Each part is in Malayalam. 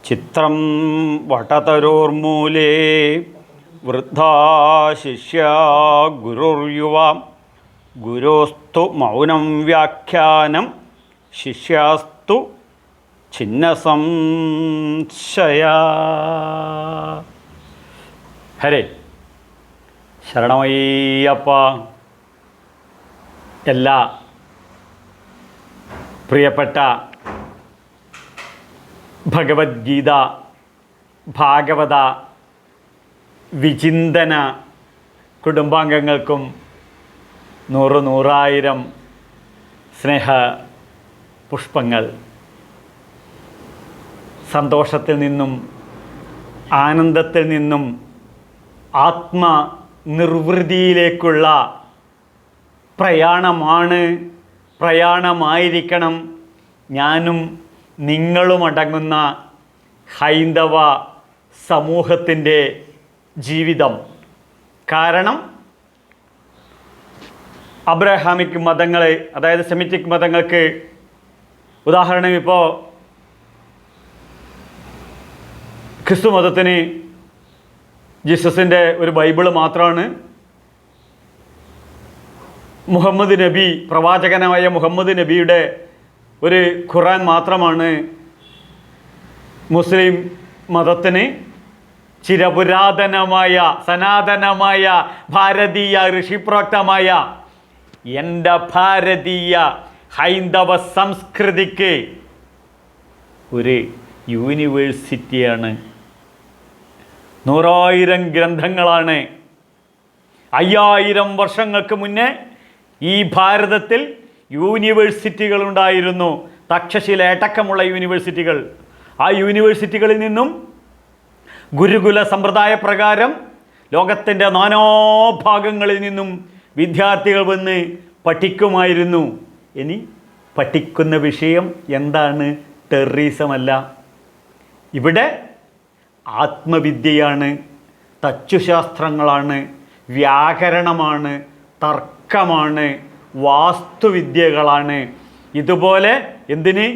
ചിത്രം വടതരോർമൂലേ വൃദ്ധാ ശിഷ്യാ ഗുരുർയുവാം ഗുരോസ്തു മൗനം വ്യാഖ്യാനം ശിഷ്യാസ്തു ഛിന്നസംശയാ. ഹരേ ശരണമയ്യപ്പ. എല്ലാ പ്രിയപ്പെട്ട ഭഗവത്ഗീത ഭാഗവത വിചിന്തന കുടുംബാംഗങ്ങൾക്കും നൂറായിരം സ്നേഹ പുഷ്പങ്ങൾ. സന്തോഷത്തിൽ നിന്നും ആനന്ദത്തിൽ നിന്നും ആത്മനിർവൃതിയിലേക്കുള്ള പ്രയാണമായിരിക്കണം ഞാനും നിങ്ങളുമടങ്ങുന്ന ഹൈന്ദവ സമൂഹത്തിൻ്റെ ജീവിതം. കാരണം അബ്രഹാമിക് മതങ്ങൾ, അതായത് സെമിറ്റിക് മതങ്ങൾക്ക് ഉദാഹരണം, ഇപ്പോൾ ക്രിസ്തു മതത്തിന് ജീസസിൻ്റെ ഒരു ബൈബിള് മാത്രമാണ്, മുഹമ്മദ് നബി, പ്രവാചകനായ മുഹമ്മദ് നബിയുടെ ഒരു ഖുർആൻ മാത്രമാണ്. മുസ്ലിം മതത്തിന് ചിരപുരാതനമായ സനാതനമായ ഭാരതീയ ഋഷിപ്രോക്തമായ എൻ്റെ ഭാരതീയ ഹൈന്ദവ സംസ്കൃതിക്ക് ഒരു യൂണിവേഴ്സിറ്റിയാണ്. 100,000 ഗ്രന്ഥങ്ങളാണ്. 5000 വർഷങ്ങൾക്ക് മുന്നേ ഈ ഭാരതത്തിൽ യൂണിവേഴ്സിറ്റികളുണ്ടായിരുന്നു, തക്ഷശില അടക്കമുള്ള യൂണിവേഴ്സിറ്റികൾ. ആ യൂണിവേഴ്സിറ്റികളിൽ നിന്നും ഗുരുകുല സമ്പ്രദായ പ്രകാരം ലോകത്തിൻ്റെ നാനാഭാഗങ്ങളിൽ നിന്നും വിദ്യാർത്ഥികൾ വന്ന് പഠിക്കുമായിരുന്നു. ഇനി പഠിക്കുന്ന വിഷയം എന്താണ്? ടെററിസമല്ല. ഇവിടെ ആത്മവിദ്യയാണ്, തച്ചുശാസ്ത്രങ്ങളാണ്, വ്യാകരണമാണ്, തർക്കമാണ്, വാസ്തുവിദ്യകളാണ്. ഇതുപോലെ എന്തിന്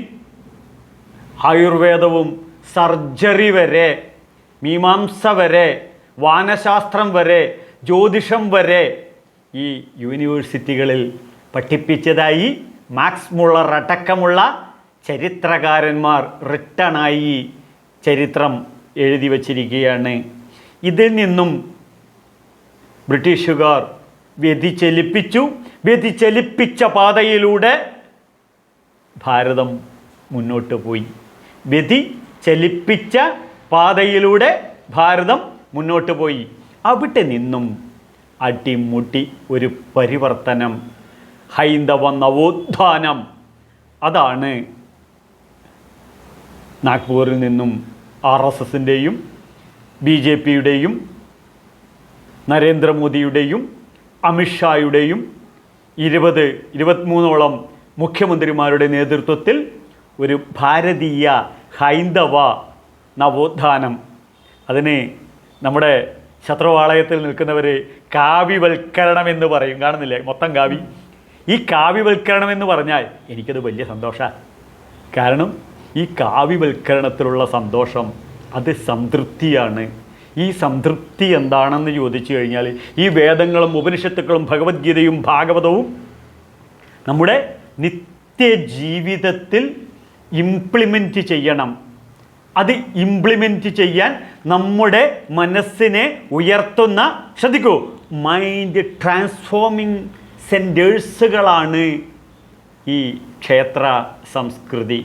ആയുർവേദവും സർജറി വരെ, മീമാംസ വരെ, വാനശാസ്ത്രം വരെ, ജ്യോതിഷം വരെ ഈ യൂണിവേഴ്സിറ്റികളിൽ പഠിപ്പിച്ചതായി മാക്സ് മുള്ളർ അടക്കമുള്ള ചരിത്രകാരന്മാർ റിട്ടണായി ചരിത്രം എഴുതി വച്ചിരിക്കുകയാണ്. ഇതിൽ നിന്നും ബ്രിട്ടീഷുകാർ വ്യതിചലിപ്പിച്ച പാതയിലൂടെ ഭാരതം മുന്നോട്ട് പോയി. വ്യതിചലിപ്പിച്ച പാതയിലൂടെ ഭാരതം മുന്നോട്ട് പോയി. അവിടെ നിന്നും അടിമുടി ഒരു പരിവർത്തനം, ഹൈന്ദവ നവോത്ഥാനം. അതാണ് നാഗ്പൂരിൽ നിന്നും RSSൻ്റെയും BJPയുടെയും നരേന്ദ്രമോദിയുടെയും അമിത്ഷായുടെയും 23ഓളം മുഖ്യമന്ത്രിമാരുടെ നേതൃത്വത്തിൽ ഒരു ഭാരതീയ ഹൈന്ദവ നവോത്ഥാനം. അതിന് നമ്മുടെ ശത്രുവാളയത്തിൽ നിൽക്കുന്നവർ കാവ്യവൽക്കരണം എന്ന് പറയും. കാണുന്നില്ലേ മൊത്തം കാവ്യ. ഈ കാവ്യവൽക്കരണം എന്ന് പറഞ്ഞാൽ എനിക്കത് വലിയ സന്തോഷമാണ്. കാരണം ഈ കാവ്യവൽക്കരണത്തിലുള്ള സന്തോഷം അത് സംതൃപ്തിയാണ്. ഈ സംതൃപ്തി എന്താണെന്ന് ചോദിച്ചു കഴിഞ്ഞാൽ ഈ വേദങ്ങളും ഉപനിഷത്തുക്കളും ഭഗവത്ഗീതയും ഭാഗവതവും നമ്മുടെ നിത്യജീവിതത്തിൽ ഇംപ്ലിമെൻറ്റ് ചെയ്യണം. അത് ഇംപ്ലിമെൻറ്റ് ചെയ്യാൻ നമ്മുടെ മനസ്സിനെ ഉയർത്തുന്ന, ശ്രദ്ധിക്കൂ, മൈൻഡ് ട്രാൻസ്ഫോമിങ് സെൻറ്റേഴ്സുകളാണ് ഈ ക്ഷേത്ര സംസ്കൃതി.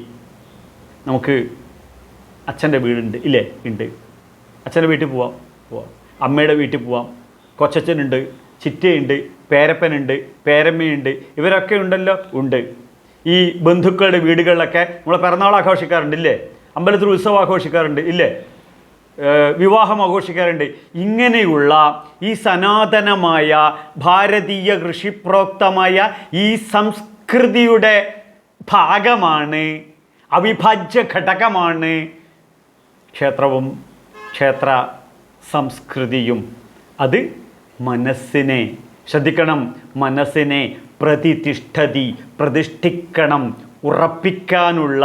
നമുക്ക് അച്ഛൻ്റെ വീടുണ്ട്, ഇല്ലേ? ഉണ്ട്. അച്ഛൻ്റെ വീട്ടിൽ പോവാം, അമ്മയുടെ വീട്ടിൽ പോവാം, കൊച്ചച്ഛനുണ്ട്, ചിറ്റയുണ്ട്, പേരപ്പനുണ്ട്, പേരമ്മയുണ്ട്, ഇവരൊക്കെ ഉണ്ടല്ലോ. ഉണ്ട്. ഈ ബന്ധുക്കളുടെ വീടുകളിലൊക്കെ നമ്മൾ പിറന്നാൾ ആഘോഷിക്കാറുണ്ട്, ഇല്ലേ? അമ്പലത്തിൽ ഉത്സവം ആഘോഷിക്കാറുണ്ട്, ഇല്ലേ? വിവാഹം ആഘോഷിക്കാറുണ്ട്. ഇങ്ങനെയുള്ള ഈ സനാതനമായ ഭാരതീയ ഋഷിപ്രോക്തമായ ഈ സംസ്കൃതിയുടെ ഭാഗമാണ്, അവിഭാജ്യ ഘടകമാണ് ക്ഷേത്രവും ക്ഷേത്ര സംസ്കൃതിയും. അത് മനസ്സിനെ, ശ്രദ്ധിക്കണം, മനസ്സിനെ പ്രതിഷ്ഠിക്കണം, ഉറപ്പിക്കാനുള്ള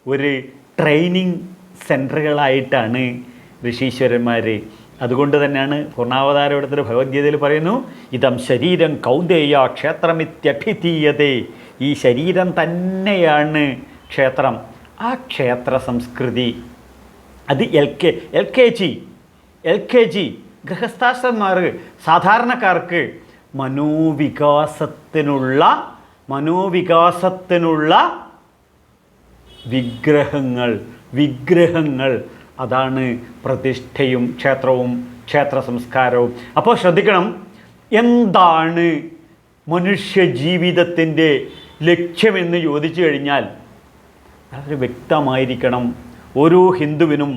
ഒരു ട്രെയിനിങ് സെൻറ്ററുകളായിട്ടാണ് ഋഷീശ്വരന്മാർ. അതുകൊണ്ട് തന്നെയാണ് പൂർണ്ണാവതാരത്തിൽ ഭഗവത്ഗീതയിൽ പറയുന്നു, ഇതം ശരീരം കൗന്ദേയ ക്ഷേത്രമിത്യഭിധീയതേ. ഈ ശരീരം തന്നെയാണ് ക്ഷേത്രം. ആ ക്ഷേത്ര സംസ്കൃതി അത് എൽ കെ ജി ഗൃഹസ്ഥാശ്രന്മാർ സാധാരണക്കാർക്ക് മനോവികാസത്തിനുള്ള വിഗ്രഹങ്ങൾ അതാണ് പ്രതിഷ്ഠയും ക്ഷേത്രവും ക്ഷേത്ര സംസ്കാരവും. അപ്പോൾ ശ്രദ്ധിക്കണം, എന്താണ് മനുഷ്യ ജീവിതത്തിൻ്റെ ലക്ഷ്യമെന്ന് ചോദിച്ചു കഴിഞ്ഞാൽ വളരെ വ്യക്തമായിരിക്കണം ഓരോ ഹിന്ദുവിനും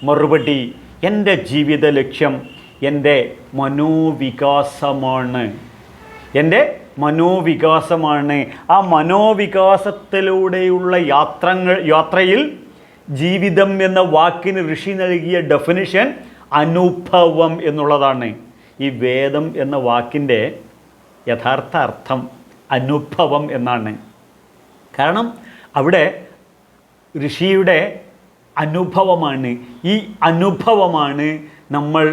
മറുപടി. എൻ്റെ ജീവിത ലക്ഷ്യം എൻ്റെ മനോവികാസമാണ്. ആ മനോവികാസത്തിലൂടെയുള്ള യാത്രയിൽ ജീവിതം എന്ന വാക്കിന് ഋഷി നൽകിയ ഡെഫിനിഷൻ അനുഭവം എന്നുള്ളതാണ്. ഈ വേദം എന്ന വാക്കിൻ്റെ യഥാർത്ഥ അർത്ഥം അനുഭവം എന്നാണ്. കാരണം അവിടെ ഋഷിയുടെ അനുഭവമാണ്. ഈ അനുഭവമാണ് നമ്മൾ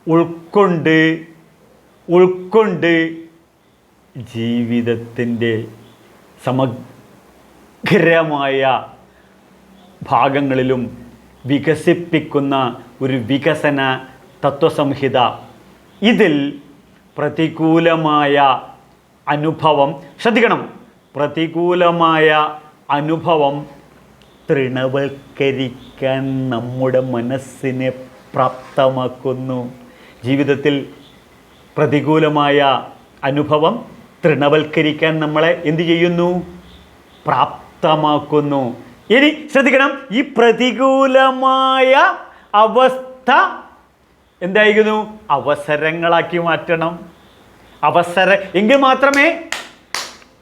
ഉൾക്കൊണ്ട് ജീവിതത്തിൻ്റെ സമഗ്രമായ ഭാഗങ്ങളിലും വികസിപ്പിക്കുന്ന ഒരു വികസന തത്വസംഹിത. ഇതിൽ പ്രതികൂലമായ അനുഭവം, ശ്രദ്ധിക്കണം, പ്രതികൂലമായ അനുഭവം തൃണവൽക്കരിക്കാൻ നമ്മുടെ മനസ്സിനെ പ്രാപ്തമാക്കുന്നു. ജീവിതത്തിൽ പ്രതികൂലമായ അനുഭവം തൃണവൽക്കരിക്കാൻ നമ്മളെ എന്തു ചെയ്യുന്നു? പ്രാപ്തമാക്കുന്നു. ഇനി ശ്രദ്ധിക്കണം, ഈ പ്രതികൂലമായ അവസ്ഥ എന്തായിരുന്നു? അവസരങ്ങളാക്കി മാറ്റണം. എങ്കിൽ മാത്രമേ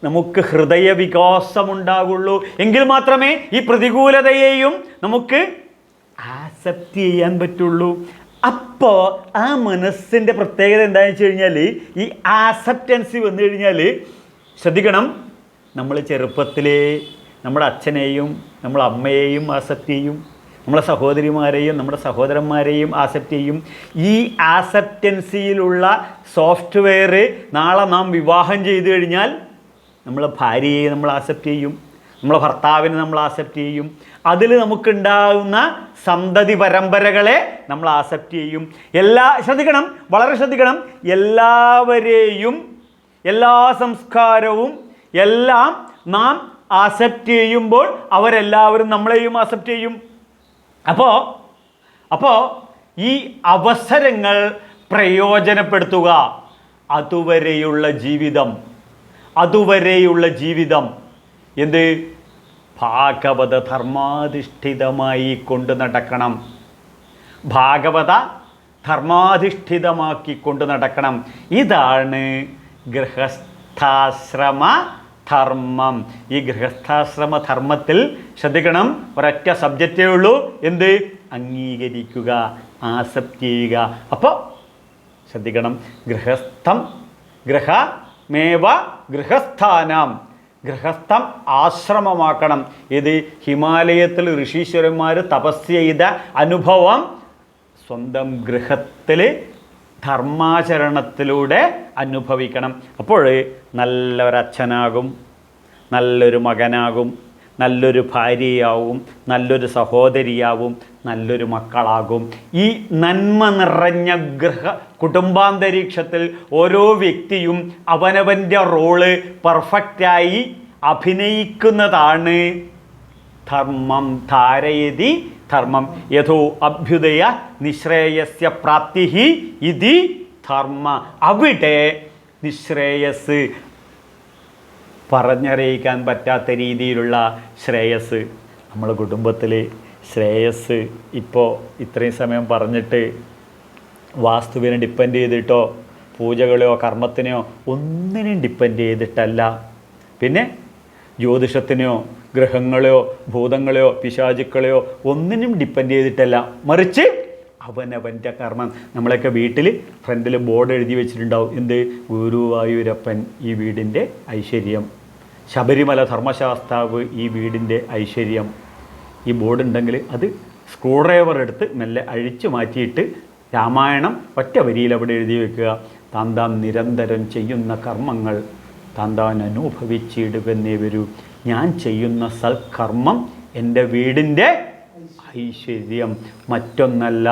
നമുക്ക് ഹൃദയവികാസമുണ്ടാകുള്ളൂ. എങ്കിൽ മാത്രമേ ഈ പ്രതികൂലതയെയും നമുക്ക് ആക്സെപ്റ്റ് ചെയ്യാൻ പറ്റുള്ളൂ. അപ്പോൾ ആ മനസ്സിൻ്റെ പ്രത്യേകത എന്താണെന്ന് വെച്ച് കഴിഞ്ഞാൽ, ഈ ആക്സെപ്റ്റൻസി വന്നു കഴിഞ്ഞാൽ ശ്രദ്ധിക്കണം, നമ്മൾ ചെറുപ്പത്തിലേ നമ്മുടെ അച്ഛനെയും നമ്മുടെ അമ്മയെയും ആക്സെപ്റ്റ് ചെയ്യും, നമ്മളെ സഹോദരിമാരെയും നമ്മുടെ സഹോദരന്മാരെയും ആക്സെപ്റ്റ് ചെയ്യും. ഈ ആക്സെപ്റ്റൻസിയിലുള്ള സോഫ്റ്റ്വെയർ നാളെ നാം വിവാഹം ചെയ്തു കഴിഞ്ഞാൽ നമ്മളെ ഭാര്യയെ നമ്മൾ ആക്സെപ്റ്റ് ചെയ്യും, നമ്മളെ ഭർത്താവിനെ നമ്മൾ ആക്സെപ്റ്റ് ചെയ്യും, അതിൽ നമുക്കുണ്ടാകുന്ന സന്തതി പരമ്പരകളെ നമ്മൾ ആക്സെപ്റ്റ് ചെയ്യും. ശ്രദ്ധിക്കണം, വളരെ ശ്രദ്ധിക്കണം, എല്ലാവരെയും എല്ലാ സംസ്കാരവും എല്ലാം നാം ആക്സെപ്റ്റ് ചെയ്യുമ്പോൾ അവരെല്ലാവരും നമ്മളെയും ആക്സെപ്റ്റ് ചെയ്യും. അപ്പോൾ ഈ അവസരങ്ങൾ പ്രയോജനപ്പെടുത്തുക. അതുവരെയുള്ള ജീവിതം എന്ത്? ഭാഗവത ധർമാധിഷ്ഠിതമായി കൊണ്ടു നടക്കണം. ഇതാണ് ഗൃഹസ്ഥാശ്രമ ധർമ്മം. ഈ ഗൃഹസ്ഥാശ്രമ ധർമ്മത്തിൽ ശ്രദ്ധിക്കണം, ഒരൊറ്റ സബ്ജക്റ്റേ ഉള്ളൂ. എന്ത്? അംഗീകരിക്കുക, ആക്സെപ്റ്റ് ചെയ്യുക. അപ്പോൾ ശ്രദ്ധിക്കണം, ഗൃഹസ്ഥം ആശ്രമമാക്കണം. ഇത് ഹിമാലയത്തിൽ ഋഷീശ്വരന്മാർ തപസ് ചെയ്ത അനുഭവം സ്വന്തം ഗൃഹത്തിൽ ധർമാചരണത്തിലൂടെ അനുഭവിക്കണം. അപ്പോൾ നല്ലൊരച്ഛനാകും, നല്ലൊരു മകനാകും, നല്ലൊരു ഭാര്യയാവും, നല്ലൊരു സഹോദരിയാവും, നല്ലൊരു മക്കളാകും. ഈ നന്മ നിറഞ്ഞ കുടുംബാന്തരീക്ഷത്തിൽ ഓരോ വ്യക്തിയും അവനവൻ്റെ റോള് പെർഫെക്റ്റായി അഭിനയിക്കുന്നതാണ് ധർമ്മം. ധാരയതി ധർമ്മം യഥോ അഭ്യുദയ നിശ്രേയസ്യ പ്രാപ്തി ഇതി ധർമ്മ. അവിടെ നിശ്രേയസ്, പറഞ്ഞറിയിക്കാൻ പറ്റാത്ത രീതിയിലുള്ള ശ്രേയസ്. നമ്മുടെ കുടുംബത്തിൽ ശ്രേയസ് ഇപ്പോൾ ഇത്രയും സമയം പറഞ്ഞിട്ട് വാസ്തുവിനെ ഡിപ്പെൻഡ് ചെയ്തിട്ടോ പൂജകളെയോ കർമ്മത്തിനെയോ ഒന്നിനും ഡിപ്പെൻഡ് ചെയ്തിട്ടല്ല, പിന്നെ ജ്യോതിഷത്തിനെയോ ഗ്രഹങ്ങളെയോ ഭൂതങ്ങളെയോ പിശാചുക്കളെയോ ഒന്നിനും ഡിപ്പെൻഡ് ചെയ്തിട്ടല്ല, മറിച്ച് അവനവൻ്റെ കർമ്മം. നമ്മളൊക്കെ വീട്ടിൽ ഫ്രണ്ടിൽ ബോർഡ് എഴുതി വെച്ചിട്ടുണ്ടാവും. എന്ത്? ഗുരുവായൂരപ്പൻ ഈ വീടിൻ്റെ ഐശ്വര്യം, ശബരിമല ധർമ്മശാസ്താവ് ഈ വീടിൻ്റെ ഐശ്വര്യം. ഈ ബോർഡ് ഉണ്ടെങ്കിൽ അത് സ്ക്രൂ ഡ്രൈവർ എടുത്ത് മെല്ലെ അഴിച്ചു മാറ്റിയിട്ട് രാമായണം ഒറ്റ വരിയിൽ അവിടെ എഴുതി വെക്കുക. താൻ നിരന്തരം ചെയ്യുന്ന കർമ്മങ്ങൾ താൻ അനുഭവിച്ചിടുവെന്നേ വരൂ. ഞാൻ ചെയ്യുന്ന സൽക്കർമ്മം എൻ്റെ വീടിൻ്റെ ഐശ്വര്യം, മറ്റൊന്നല്ല.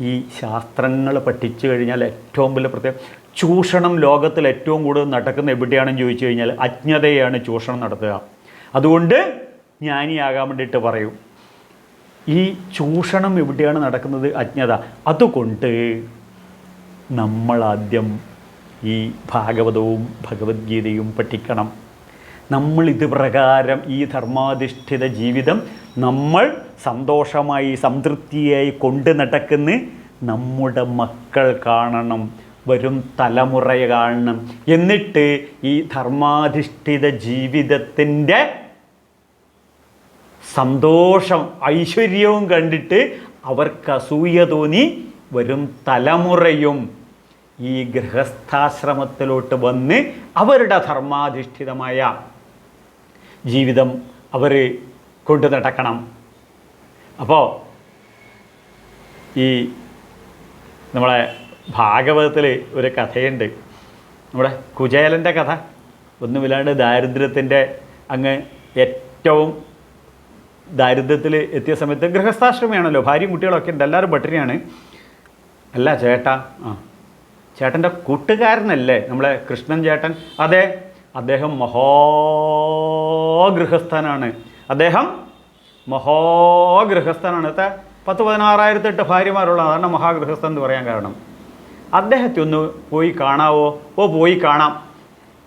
ഈ ശാസ്ത്രങ്ങൾ പഠിച്ചു കഴിഞ്ഞാൽ ഏറ്റവും വലിയ പ്രത്യേകം, ചൂഷണം ലോകത്തിൽ ഏറ്റവും കൂടുതൽ നടക്കുന്ന എവിടെയാണെന്ന് ചോദിച്ചു കഴിഞ്ഞാൽ അജ്ഞതയാണ് ചൂഷണം നടത്തുക. അതുകൊണ്ട് ജ്ഞാനിയാകാൻ വേണ്ടിയിട്ട് പറയും, ഈ ചൂഷണം എവിടെയാണ് നടക്കുന്നത്? അജ്ഞത. അതുകൊണ്ട് നമ്മളാദ്യം ഈ ഭാഗവതവും ഭഗവത്ഗീതയും പഠിക്കണം. നമ്മൾ ഇത് പ്രകാരം ഈ ധർമാധിഷ്ഠിത ജീവിതം നമ്മൾ സന്തോഷമായി സംതൃപ്തിയായി കൊണ്ട് നടക്കുന്ന നമ്മുടെ മക്കൾ കാണണം, വരും തലമുറ കാണണം. എന്നിട്ട് ഈ ധർമാധിഷ്ഠിത ജീവിതത്തിൻ്റെ സന്തോഷം ഐശ്വര്യവും കണ്ടിട്ട് അവർക്ക് അസൂയ തോന്നി വരും തലമുറയും ഈ ഗൃഹസ്ഥാശ്രമത്തിലോട്ട് വന്ന് അവരുടെ ധർമാധിഷ്ഠിതമായ ജീവിതം അവർ കൊണ്ടു നടക്കണം. അപ്പോൾ ഈ നമ്മളെ ഭാഗവതത്തിൽ ഒരു കഥയുണ്ട്, നമ്മുടെ കുചേലൻ്റെ കഥ. ഒന്നുമില്ലാണ്ട് ദാരിദ്ര്യത്തിൻ്റെ അങ്ങ് ഏറ്റവും ദാരിദ്ര്യത്തിൽ എത്തിയ സമയത്ത് ഗൃഹസ്ഥാശ്രമമാണല്ലോ, ഭാര്യയും കുട്ടികളൊക്കെ ഉണ്ട്, എല്ലാവരും പട്ടിണിയാണ്. അല്ല ചേട്ടാ, ചേട്ടൻ്റെ കൂട്ടുകാരനല്ലേ നമ്മളെ കൃഷ്ണൻ ചേട്ടൻ? അതെ, അദ്ദേഹം മഹാഗൃഹസ്ഥനാണ്. അദ്ദേഹം മഹാഗൃഹസ്ഥനാണ്. 10,000-16,008 ഭാര്യമാരുള്ള, അതാണ് മഹാഗൃഹസ്ഥൻ എന്ന് പറയാൻ കാരണം. അദ്ദേഹത്തെ ഒന്ന് പോയി കാണാവോ? ഓ, പോയി കാണാം.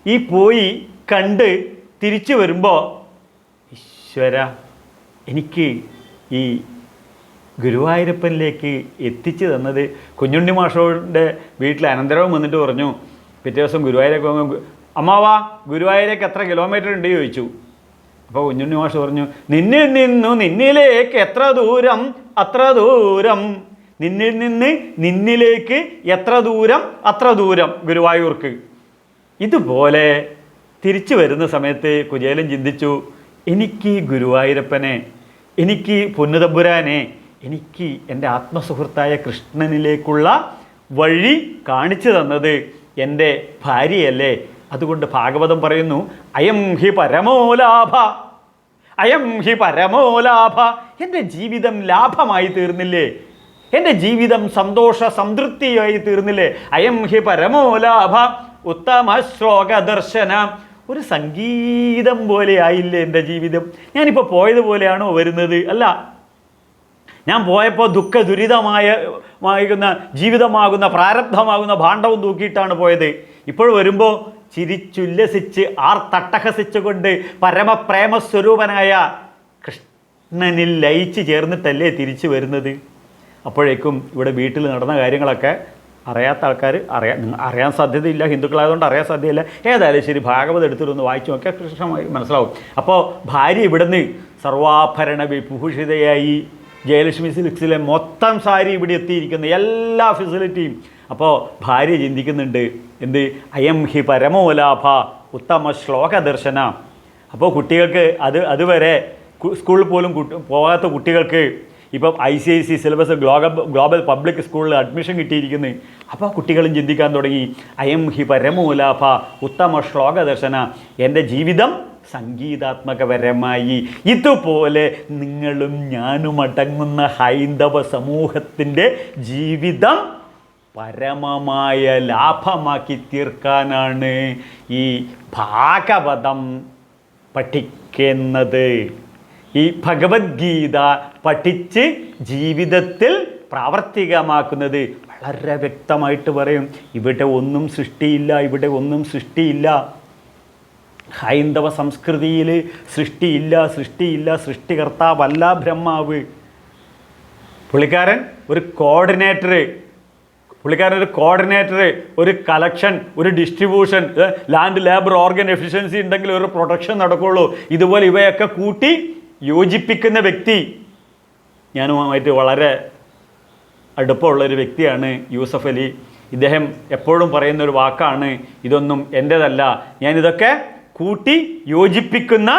ഈ പോയി കണ്ട് തിരിച്ചു വരുമ്പോൾ, ഈശ്വര, എനിക്ക് ഈ ഗുരുവായൂരപ്പനിലേക്ക് എത്തിച്ചു തന്നത് കുഞ്ഞുണ്ണി മാഷോൻ്റെ വീട്ടിൽ അനന്തരവും വന്നിട്ട് പറഞ്ഞു, പിറ്റേ ദിവസം ഗുരുവായൂരേക്ക് പോകുമ്പോൾ, അമ്മാവാ ഗുരുവായൂരേക്ക് എത്ര കിലോമീറ്റർ ഉണ്ട് ചോദിച്ചു. അപ്പോൾ കുഞ്ഞുണ്ണി മാഷ് പറഞ്ഞു, നിന്നിൽ നിന്നു നിന്നിലേക്ക് എത്ര ദൂരം, അത്ര ദൂരം. നിന്നിൽ നിന്ന് നിന്നിലേക്ക് എത്ര ദൂരം, അത്ര ദൂരം ഗുരുവായൂർക്ക്. ഇതുപോലെ തിരിച്ചു വരുന്ന സമയത്ത് കുചേലൻ ചിന്തിച്ചു, എനിക്ക് ഗുരുവായൂരപ്പനെ, എനിക്ക് പൊന്നുതമ്പുരാനെ, എനിക്ക് എൻ്റെ ആത്മസുഹൃത്തായ കൃഷ്ണനിലേക്കുള്ള വഴി കാണിച്ചു തന്നത് എൻ്റെ ഭാര്യയല്ലേ. അതുകൊണ്ട് ഭാഗവതം പറയുന്നു, അയം ഹി പരമോലാഭ, അയം ഹി പരമോലാഭ. എൻ്റെ ജീവിതം ലാഭമായി തീർന്നില്ലേ? എൻ്റെ ജീവിതം സന്തോഷ സംതൃപ്തിയായി തീർന്നില്ലേ? അയം ഹി പരമോലാഭ ഉത്തമ ശ്ലോക ദർശന. ഒരു സംഗീതം പോലെ ആയില്ലേ എൻ്റെ ജീവിതം? ഞാനിപ്പോൾ പോയതുപോലെയാണോ വരുന്നത്? അല്ല, ഞാൻ പോയപ്പോൾ ദുഃഖ ദുരിതമാകുന്ന ജീവിതമാകുന്ന പ്രാരബ്ധമാകുന്ന ഭാണ്ഡവും തൂക്കിയിട്ടാണ് പോയത്. ഇപ്പോൾ വരുമ്പോൾ ചിരിച്ചുല്ലസിച്ച് ആർത്തട്ടഹസിച്ചുകൊണ്ട് പരമപ്രേമസ്വരൂപനായ കൃഷ്ണനിൽ ലയിച്ച് ചേർന്നിട്ടല്ലേ തിരിച്ചു വരുന്നത്. അപ്പോഴേക്കും ഇവിടെ വീട്ടിൽ നടന്ന കാര്യങ്ങളൊക്കെ അറിയാത്ത ആൾക്കാർ അറിയാൻ സാധ്യതയില്ല, ഹിന്ദുക്കളായതുകൊണ്ട് അറിയാൻ സാധ്യതയില്ല. ഏതായാലും ശരി, ഭാഗവതം എടുത്തിട്ടൊന്ന് വായിച്ചു നോക്കിയാൽ കൃഷ്ണമായി മനസ്സിലാവും. അപ്പോൾ ഭാര്യ ഇവിടുന്ന് സർവാഭരണ വിഭൂഷിതയായി, ജയലക്ഷ്മി സിൽക്സിലെ മൊത്തം സാരി ഇവിടെ എത്തിയിരിക്കുന്ന എല്ലാ ഫെസിലിറ്റിയും. അപ്പോൾ ഭാര്യ ചിന്തിക്കുന്നുണ്ട്, എന്ത്? അയം ഹി പരമോലാഭ ഉത്തമ ശ്ലോക ദർശന. അപ്പോൾ കുട്ടികൾക്ക് അതുവരെ സ്കൂളിൽ പോലും പോകാത്ത കുട്ടികൾക്ക് ഇപ്പം ICIC സിലബസ് ഗ്ലോബൽ പബ്ലിക് സ്കൂളിൽ അഡ്മിഷൻ കിട്ടിയിരിക്കുന്നത്. അപ്പോൾ കുട്ടികളും ചിന്തിക്കാൻ തുടങ്ങി, അയം ഹി പരമോലാഭ ഉത്തമ ശ്ലോക ദർശന. എൻ്റെ ജീവിതം സംഗീതാത്മകപരമായി. ഇതുപോലെ നിങ്ങളും ഞാനും അടങ്ങുന്ന ഹൈന്ദവ സമൂഹത്തിൻ്റെ ജീവിതം പരമമായ ലാഭമാക്കി തീർക്കാനാണ് ഈ ഭാഗവതം പഠിക്കുന്നത്. ഈ ഭഗവത്ഗീത പഠിച്ച് ജീവിതത്തിൽ പ്രാവർത്തികമാക്കുന്നത് വളരെ വ്യക്തമായിട്ട് പറയും. ഇവിടെ ഒന്നും സൃഷ്ടിയില്ല, ഇവിടെ ഒന്നും സൃഷ്ടിയില്ല. ഹൈന്ദവ സംസ്കൃതിയിൽ സൃഷ്ടിയില്ല, സൃഷ്ടിയില്ല. സൃഷ്ടികർത്താവല്ല ബ്രഹ്മാവ്. പുള്ളിക്കാരൻ ഒരു കോർഡിനേറ്റർ, ഒരു കളക്ഷൻ, ഒരു distribution, land labour organ efficiency ഉണ്ടെങ്കിൽ ഒരു പ്രൊഡക്ഷൻ നടക്കുകയുള്ളൂ. ഇതുപോലെ ഇവയൊക്കെ കൂട്ടി യോജിപ്പിക്കുന്ന വ്യക്തി. ഞാനുമായിട്ട് വളരെ അടുപ്പമുള്ളൊരു വ്യക്തിയാണ് യൂസഫ് അലി. ഇദ്ദേഹം എപ്പോഴും പറയുന്നൊരു വാക്കാണ്, ഇതൊന്നും എൻ്റേതല്ല, ഞാനിതൊക്കെ കൂട്ടി യോജിപ്പിക്കുന്ന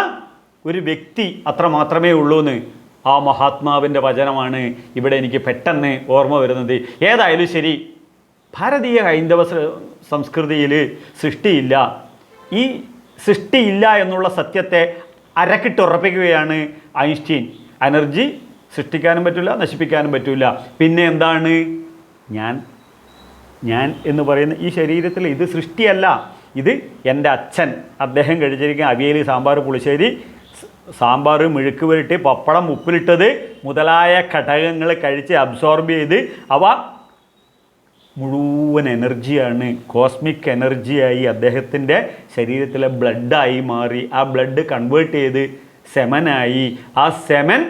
ഒരു വ്യക്തി, അത്ര മാത്രമേ ഉള്ളൂ എന്ന്. ആ മഹാത്മാവിൻ്റെ വചനമാണ് ഇവിടെ എനിക്ക് പെട്ടെന്ന് ഓർമ്മ വരുന്നത്. ഏതായാലും ശരി, ഭാരതീയ ഹൈന്ദവ സംസ്കൃതിയിൽ സൃഷ്ടിയില്ല. ഈ സൃഷ്ടിയില്ല എന്നുള്ള സത്യത്തെ അരക്കിട്ടുറപ്പിക്കുകയാണ് ഐൻസ്റ്റീൻ. എനർജി സൃഷ്ടിക്കാനും പറ്റില്ല, നശിപ്പിക്കാനും പറ്റില്ല. പിന്നെ എന്താണ് ഞാൻ എന്ന് പറയുന്ന ഈ ശരീരത്തിൽ ഇത് സൃഷ്ടിയല്ല. ഇത് എൻ്റെ അച്ഛൻ, അദ്ദേഹം കഴിച്ചിരിക്കുന്ന അവിയൽ, സാമ്പാർ, പുളിശ്ശേരി, സാമ്പാർ, മെഴുക്ക് പുരട്ടി, പപ്പടം, ഉപ്പിലിട്ടത് മുതലായ ഘടകങ്ങൾ കഴിച്ച് അബ്സോർബ് ചെയ്ത് അവ മുഴുവൻ എനർജിയാണ്, കോസ്മിക് എനർജിയായി അദ്ദേഹത്തിൻ്റെ ശരീരത്തിലെ ബ്ലഡായി മാറി. ആ ബ്ലഡ് കൺവേർട്ട് ചെയ്ത് സെമനായി. ആ സെമൻ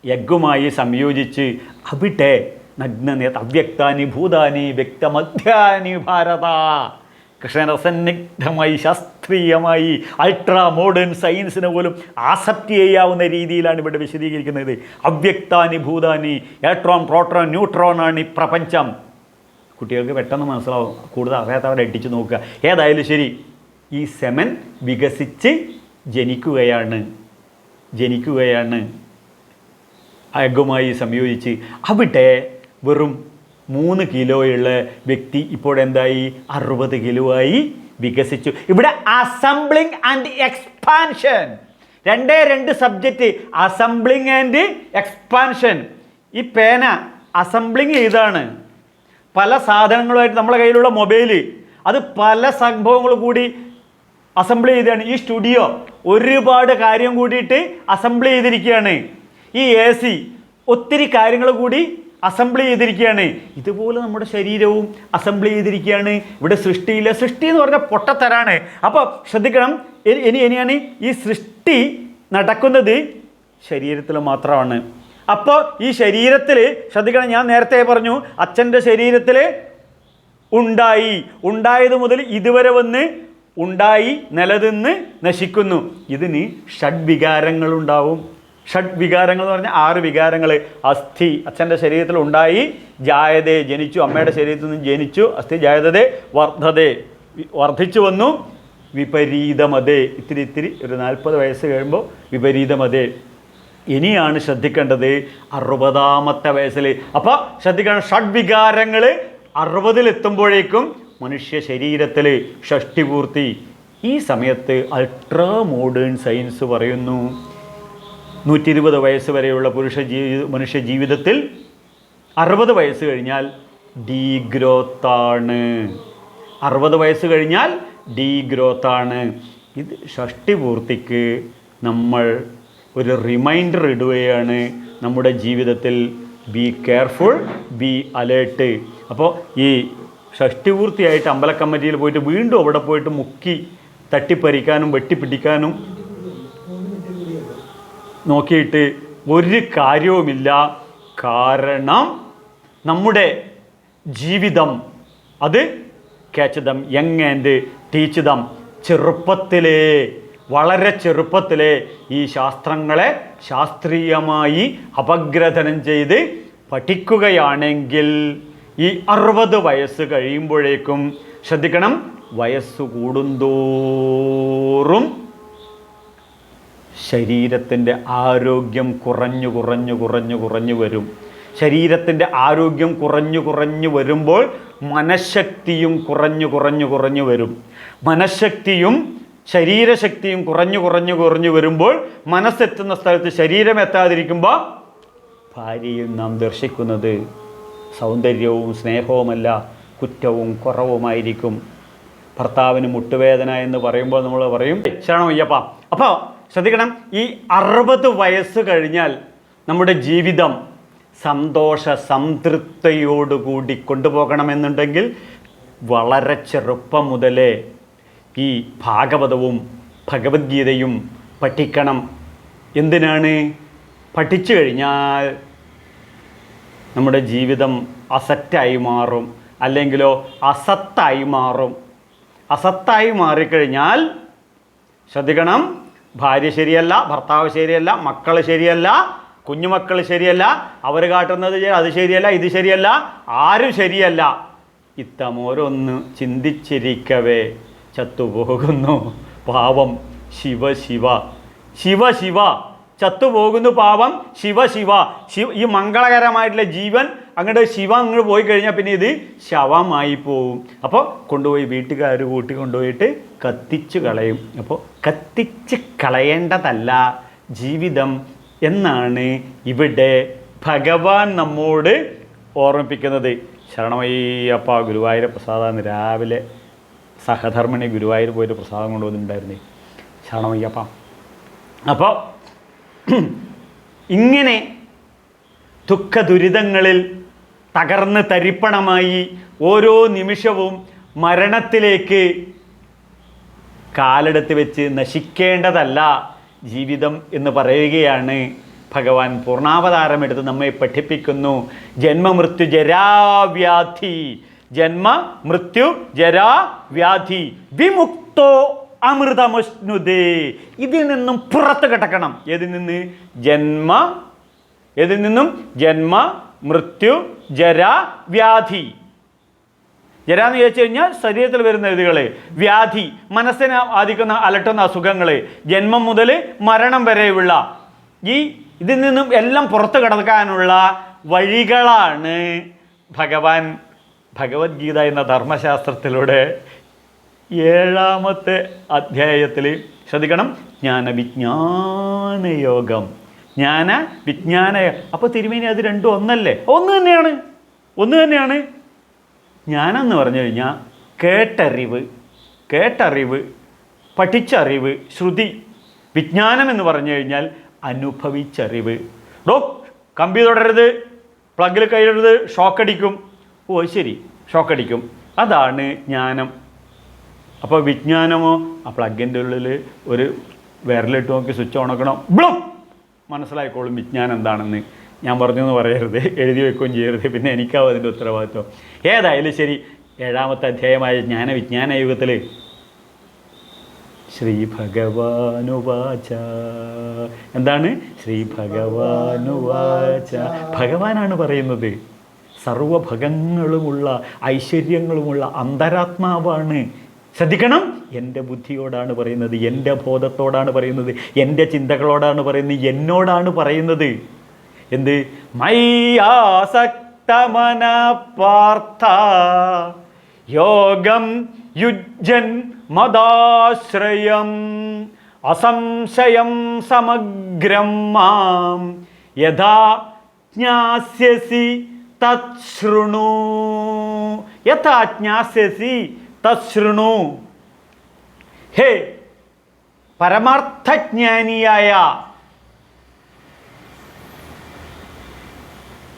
യഗ്ഗുമായി സംയോജിച്ച് അവിടെ നഗ്നനേത അവ്യക്താനി ഭൂതാനി വ്യക്തമധ്യാനി ഭാരത, കൃഷ്ണരസന്നിഗ്ധമായി ശാസ്ത്രീയമായി അൾട്രാ മോഡേൺ സയൻസിന് പോലും ആസപ്റ്റ് ചെയ്യാവുന്ന രീതിയിലാണ് ഇവിടെ വിശദീകരിക്കുന്നത്. അവ്യക്താനി ഭൂതാനി, ഇലക്ട്രോൺ, പ്രോട്ടോൺ, ന്യൂട്രോൺ ആണ് ഈ പ്രപഞ്ചം. കുട്ടികൾക്ക് പെട്ടെന്ന് മനസ്സിലാവും, കൂടുതൽ അറിയാത്തവരെ അടിച്ചു നോക്കുക. ഏതായാലും ശരി, ഈ സെമൻ വികസിച്ച് ജനിക്കുകയാണ് എഗ്ഗുമായി സംയോജിച്ച്. അവിടെ വെറും 3 കിലോയുള്ള വ്യക്തി ഇപ്പോഴെന്തായി? 60 കിലോ ആയി വികസിച്ചു. ഇവിടെ assembling and expansion, 2 subject, assembling and expansion. ഈ പേന അസംബ്ലിങ് ചെയ്താണ്. പല സാധനങ്ങളുമായിട്ട് നമ്മളെ കയ്യിലുള്ള മൊബൈൽ, അത് പല സംഭവങ്ങൾ കൂടി അസംബിൾ ചെയ്താണ്. ഈ സ്റ്റുഡിയോ ഒരുപാട് കാര്യം കൂടിയിട്ട് അസംബിൾ ചെയ്തിരിക്കുകയാണ്. ഈ AC ഒത്തിരി കാര്യങ്ങൾ കൂടി അസംബിൾ ചെയ്തിരിക്കുകയാണ്. ഇതുപോലെ നമ്മുടെ ശരീരവും അസംബിൾ ചെയ്തിരിക്കുകയാണ്. ഇവിടെ സൃഷ്ടിയില്ല. സൃഷ്ടി എന്ന് പറഞ്ഞാൽ പൊട്ടത്തരാണ്. അപ്പോൾ ശ്രദ്ധിക്കണം, ഇനിയാണ് ഈ സൃഷ്ടി നടക്കുന്നത് ശരീരത്തിൽ മാത്രമാണ്. അപ്പോൾ ഈ ശരീരത്തിൽ ശ്രദ്ധിക്കണം, ഞാൻ നേരത്തെ പറഞ്ഞു അച്ഛൻ്റെ ശരീരത്തിൽ ഉണ്ടായത് മുതൽ ഇതുവരെ വന്ന് ഉണ്ടായി, നിലനിന്ന്, നശിക്കുന്നു. ഇതിന് ഷഡ്വികാരങ്ങളുണ്ടാവും. ഷഡ്വികാരങ്ങൾ എന്ന് പറഞ്ഞാൽ 6 വികാരങ്ങൾ. അസ്ഥി അച്ഛൻ്റെ ശരീരത്തിൽ ഉണ്ടായി, ജായതേ ജനിച്ചു, അമ്മയുടെ ശരീരത്തിൽ നിന്ന് ജനിച്ചു, അസ്ഥി ജായതേ വർദ്ധതേ വർദ്ധിച്ചു വന്നു, വിപരീതമതേ ഇത്തിരി ഒരു 40 വയസ്സ് കഴിയുമ്പോൾ വിപരീതമതേ. ഇനിയാണ് ശ്രദ്ധിക്കേണ്ടത് 60ാമത്തെ വയസ്സിൽ. അപ്പോൾ ശ്രദ്ധിക്കണം, ഷഡ്വികാരങ്ങൾ 60-ലെത്തുമ്പോഴേക്കും മനുഷ്യ ശരീരത്തിൽ ഷഷ്ടിപൂർത്തി. ഈ സമയത്ത് അൾട്രാ മോഡേൺ സയൻസ് പറയുന്നു 120 വയസ്സ് വരെയുള്ള മനുഷ്യ ജീവിതത്തിൽ 60 വയസ്സ് കഴിഞ്ഞാൽ ഡീഗ്രോത്താണ്. 60 വയസ്സ് കഴിഞ്ഞാൽ ഡീഗ്രോത്താണ്. ഇത് ഷഷ്ടിപൂർത്തിക്ക് നമ്മൾ ഒരു റിമൈൻഡർ ഇടുകയാണ് നമ്മുടെ ജീവിതത്തിൽ. Be careful, B alert. അപ്പോൾ ഈ ഷഷ്ടിപൂർത്തിയായിട്ട് അമ്പലക്കമ്മിറ്റിയിൽ പോയിട്ട് വീണ്ടും അവിടെ പോയിട്ട് മുക്കി തട്ടിപ്പറിക്കാനും വെട്ടിപ്പിടിക്കാനും നോക്കിയിട്ട് ഒരു കാര്യവുമില്ല. കാരണം നമ്മുടെ ജീവിതം അത് catch dum young and teach them. ചെറുപ്പത്തിലേ, വളരെ ചെറുപ്പത്തിലേ ഈ ശാസ്ത്രങ്ങളെ ശാസ്ത്രീയമായി അപഗ്രഥനം ചെയ്ത് പഠിക്കുകയാണെങ്കിൽ ഈ 60 വയസ്സ് കഴിയുമ്പോഴേക്കും ശ്രദ്ധിക്കണം, വയസ്സ് കൂടുന്തോറും ശരീരത്തിൻ്റെ ആരോഗ്യം കുറഞ്ഞു വരും. ശരീരത്തിൻ്റെ ആരോഗ്യം കുറഞ്ഞു വരുമ്പോൾ മനഃശക്തിയും കുറഞ്ഞു വരും. മനഃശക്തിയും ശരീരശക്തിയും കുറഞ്ഞു വരുമ്പോൾ മനസ്സെത്തുന്ന സ്ഥലത്ത് ശരീരം എത്താതിരിക്കുമ്പോൾ ഭാര്യയിൽ നാം ദർശിക്കുന്നത് സൗന്ദര്യവും സ്നേഹവുമല്ല, കുറ്റവും കുറവുമായിരിക്കും. ഭർത്താവിന് മുട്ടുവേദന എന്ന് പറയുമ്പോൾ നമ്മൾ പറയും ശരണമയ്യപ്പ. അപ്പോൾ ശ്രദ്ധിക്കണം, ഈ 60 വയസ്സ് കഴിഞ്ഞാൽ നമ്മുടെ ജീവിതം സന്തോഷ സംതൃപ്തിയോടുകൂടി കൊണ്ടുപോകണമെന്നുണ്ടെങ്കിൽ വളരെ ചെറുപ്പം മുതലേ ഈ ഭാഗവതവും ഭഗവത്ഗീതയും പഠിക്കണം. എന്തിനാണ്? പഠിച്ചു കഴിഞ്ഞാൽ നമ്മുടെ ജീവിതം അസറ്റായി മാറും, അല്ലെങ്കിലോ അസത്തായി മാറും. അസത്തായി മാറിക്കഴിഞ്ഞാൽ ശ്രദ്ധിക്കണം, ഭാര്യ ശരിയല്ല, ഭർത്താവ് ശരിയല്ല, മക്കൾ ശരിയല്ല, കുഞ്ഞുമക്കൾ ശരിയല്ല, അവർ കാട്ടുന്നത് അത് ശരിയല്ല, ഇത് ശരിയല്ല, ആരും ശരിയല്ല. ഇത്തമോരൊന്ന് ചിന്തിച്ചിരിക്കവേ ചത്തുപോകുന്നു പാവം. ശിവ ശിവ ശിവ ശിവ ചത്തുപോകുന്നു പാവം ശിവ ശിവ ഈ മംഗളകരമായിട്ടുള്ള ജീവൻ അങ്ങോട്ട് ശിവ അങ്ങോട്ട് പോയി കഴിഞ്ഞാൽ പിന്നെ ഇത് ശവമായി പോവും. അപ്പോൾ കൊണ്ടുപോയി വീട്ടുകാർ കൂട്ടി കൊണ്ടുപോയിട്ട് കത്തിച്ച് കളയും. അപ്പോൾ കത്തിച്ച് കളയേണ്ടതല്ല ജീവിതം എന്നാണ് ഇവിടെ ഭഗവാൻ നമ്മോട് ഓർമ്മിപ്പിക്കുന്നത്. ശരണമയ്യപ്പ ഗുരുവായൂർ പ്രസാദാന്ന് രാവിലെ സഹധർമ്മിണി ഗുരുവായൂർ പോയിട്ട് പ്രസാദം കൊണ്ടുവന്നിട്ടുണ്ടായിരുന്നേ. ശരണമയ്യപ്പ. അപ്പോൾ ഇങ്ങനെ ദുഃഖ ദുരിതങ്ങളിൽ തകർന്ന് തരിപ്പണമായി ഓരോ നിമിഷവും മരണത്തിലേക്ക് കാലെടുത്ത് വെച്ച് നശിക്കേണ്ടതല്ല ജീവിതം എന്ന് പറയുകയാണ് ഭഗവാൻ. പൂർണ്ണാവതാരമെടുത്ത് നമ്മെ പഠിപ്പിക്കുന്നു. ജന്മമൃത്യു ജരാവ്യാധി, ജന്മ മൃത്യു ജരാവ്യാധി വിമുക്തോ അമൃതമശ്നുതേ. ഇതിൽ നിന്നും പുറത്ത് കിടക്കണം. ഏതിൽ നിന്നും ജന്മ മൃത്യു ജരാ വ്യാധി. ജര എന്ന് ചോദിച്ചു കഴിഞ്ഞാൽ ശരീരത്തിൽ വരുന്ന ഇതുകൾ, വ്യാധി മനസ്സിനെ ബാധിക്കുന്ന അലട്ടുന്ന അസുഖങ്ങൾ, ജന്മം മുതൽ മരണം വരെയുള്ള ഇതിൽ നിന്നും എല്ലാം പുറത്ത് കിടക്കാനുള്ള വഴികളാണ് ഭഗവാൻ ഭഗവത്ഗീത എന്ന ധർമ്മശാസ്ത്രത്തിലൂടെ 7ാമത്തെ അധ്യായത്തിൽ ശ്രദ്ധിക്കണം. ജ്ഞാനവിജ്ഞാനയോഗം, ജ്ഞാന വിജ്ഞാന. അപ്പോൾ തിരുമേനി അത് രണ്ടും ഒന്നല്ലേ? ഒന്ന് തന്നെയാണ്. ജ്ഞാനം എന്ന് പറഞ്ഞു കഴിഞ്ഞാൽ കേട്ടറിവ്, പഠിച്ചറിവ്, ശ്രുതി. വിജ്ഞാനം എന്ന് പറഞ്ഞു കഴിഞ്ഞാൽ അനുഭവിച്ചറിവ്. കമ്പി തൊടരുത്, പ്ലഗിൽ കയറരുത്, ഷോക്കടിക്കും. ഓ ശരി, ഷോക്കടിക്കും. അതാണ് ജ്ഞാനം. അപ്പോൾ വിജ്ഞാനമോ ആ പ്ലഗിൻ്റെ ഉള്ളിൽ ഒരു വിരലിട്ട് നോക്കി സ്വിച്ച് ഓണക്കണം, ബ്ലും മനസ്സിലായിക്കോളും വിജ്ഞാനം എന്താണെന്ന്. ഞാൻ പറഞ്ഞു എന്ന് പറയരുത്, എഴുതി വെക്കുകയും ചെയ്യരുത്, പിന്നെ എനിക്കാവും അതിൻ്റെ ഉത്തരവാദിത്വം. ഏതായാലും ശരി, 7ാമത്തെ അധ്യായമായ ജ്ഞാനവിജ്ഞാന യുഗത്തിൽ ശ്രീ ഭഗവാനുവാച. എന്താണ്? ശ്രീ ഭഗവാനുവാച. ഭഗവാനാണ് പറയുന്നത്. സർവഭഗങ്ങളുമുള്ള ഐശ്വര്യങ്ങളുമുള്ള അന്തരാത്മാവാണ്. ശ്രദ്ധിക്കണം, എൻ്റെ ബുദ്ധിയോടാണ് പറയുന്നത്, എൻ്റെ ബോധത്തോടാണ് പറയുന്നത്, എൻ്റെ ചിന്തകളോടാണ് പറയുന്നത്, എന്നോടാണ് പറയുന്നത്. എന്ത്? മയ്യാസക്തമന പാർത്ഥ യോഗം യുജ്ജൻ മദാശ്രയം അസംശയം സമഗ്രം മാം യഥാ ജ്ഞാസ്യസി തച്ഛൃണു. യഥാ ജ്ഞാസ്യസി തച്ഛൃണു. ഹേ പരമാർത്ഥജ്ഞാനിയായ